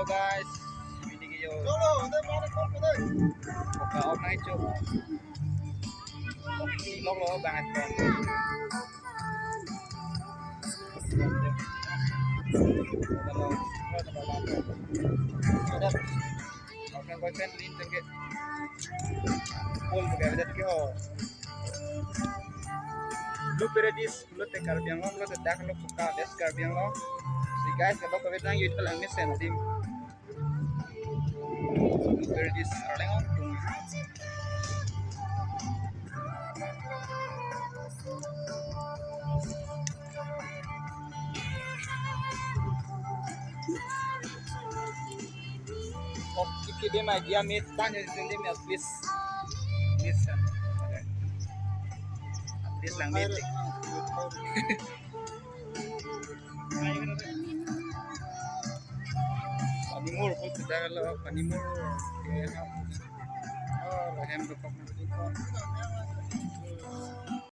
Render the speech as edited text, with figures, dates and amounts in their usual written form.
Halo guys, video buka online cuk. Vlog lo banget kok. Oke, boyfriend lin tengge. Full buka ada ke ho. Lu peredis, lu tekar biang lo, lu tedak lo buka deskar biang lo. Si guys, kalau kau bilang yuk kalau ini sendim. Lu peredis, orang on. Oh, iki dia mah dia tanya sendiri mas please, please, please lang meeting. Panimur po sudah kalau panimur, oh, hem dokok nanti kok.